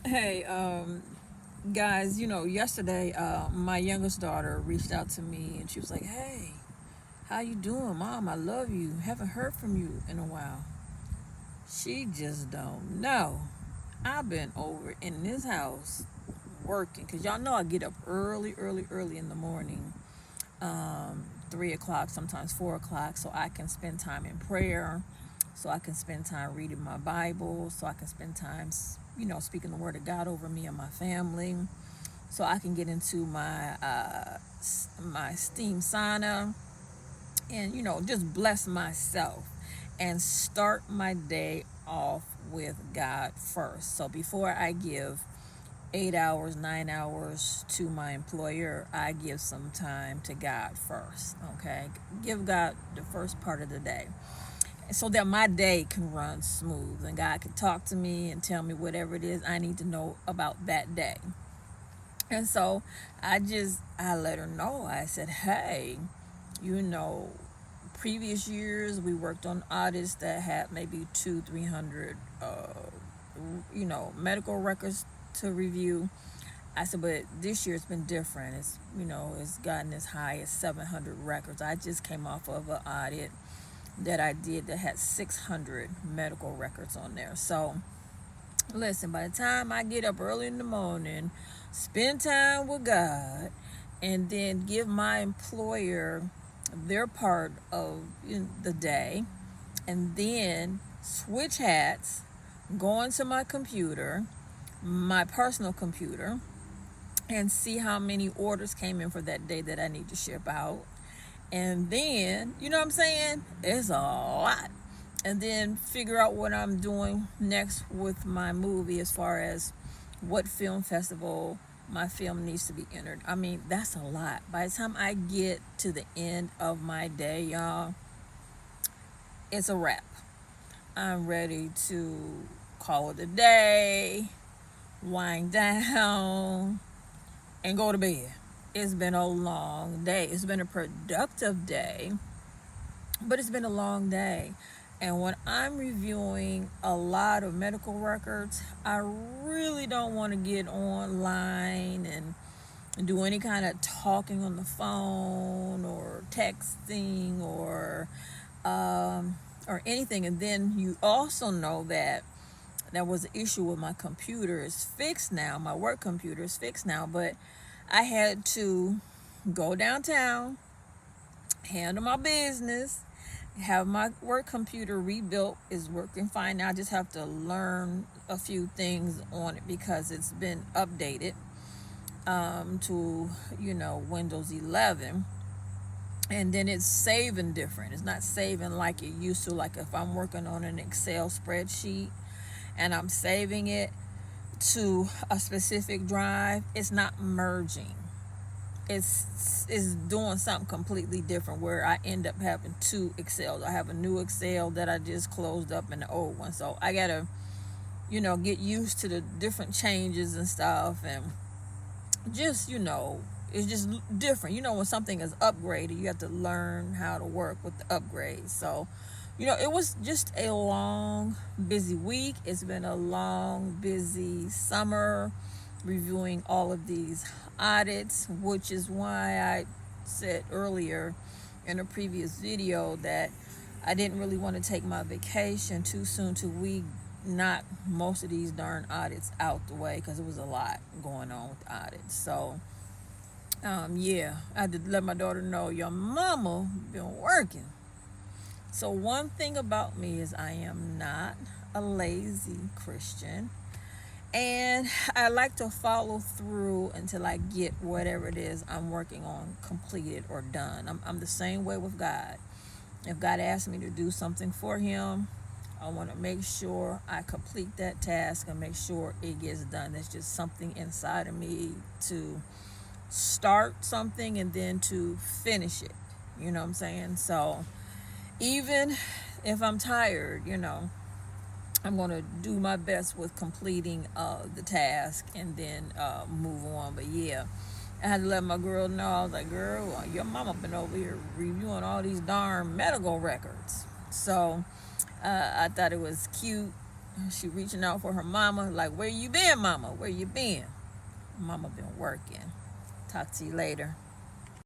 Hey, guys, yesterday, my youngest daughter reached out to me and she was like, "Hey, how you doing, Mom? I love you. Haven't heard from you in a while." She just don't know. I've been over in this house working because y'all know I get up early, early, early in the morning, 3 o'clock, sometimes 4 o'clock, so I can spend time in prayer, so I can spend time reading my Bible, so I can spend time, speaking the word of God over me and my family, so I can get into my steam sauna and just bless myself and start my day off with God first. So before I give 8 hours, 9 hours to my employer, I give some time to God first. Okay, give God the first part of the day so that my day can run smooth and God can talk to me and tell me whatever it is I need to know about that day. And so I let her know. I said, "Hey, you know, previous years we worked on audits that had maybe 200-300 medical records to review." I said, "But this year it's been different. It's gotten as high as 700 records. I just came off of an audit that I did that had 600 medical records on there. So listen, by the time I get up early in the morning, spend time with God, and then give my employer their part of the day, and then switch hats, go into my computer, my personal computer, and see how many orders came in for that day that I need to ship out. And then, you know what I'm saying? It's a lot. And then figure out what I'm doing next with my movie as far as what film festival my film needs to be entered. I mean, that's a lot. By the time I get to the end of my day, y'all, it's a wrap. I'm ready to call it a day, wind down, and go to bed. It's been a long day. It's been a productive day, but it's been a long day. And when I'm reviewing a lot of medical records, I really don't want to get online and do any kind of talking on the phone or texting or anything. And then you also know that there was an issue with my computer. It's fixed now. My work computer is fixed now, but I had to go downtown, handle my business, have my work computer rebuilt. Is working fine now. I just have to learn a few things on it because it's been updated to Windows 11, and then it's saving different. It's not saving like it used to. Like if I'm working on an Excel spreadsheet and I'm saving it to a specific drive, it's not merging. It's doing something completely different where I end up having two Excels. I have a new Excel that I just closed up and the old one. So I gotta, get used to the different changes and stuff, and just, it's just different. When something is upgraded, you have to learn how to work with the upgrade. So, it was just a long, busy week. It's been a long, busy summer reviewing all of these audits, which is why I said earlier in a previous video that I didn't really want to take my vacation too soon till we knock most of these darn audits out the way, because it was a lot going on with audits. So yeah, I had to let my daughter know your mama been working. So one thing about me is I am not a lazy Christian, and I like to follow through until I get whatever it is I'm working on completed or done. I'm the same way with God. If God asks me to do something for him, I want to make sure I complete that task and make sure it gets done. There's just something inside of me to start something and then to finish it. You know what I'm saying? So even if I'm tired, I'm going to do my best with completing the task and then move on. But yeah, I had to let my girl know. I was like, "Girl, your mama been over here reviewing all these darn medical records." So I thought it was cute She reaching out for her mama, like, where you been, mama? Where you been? Mama been working. Talk to you later.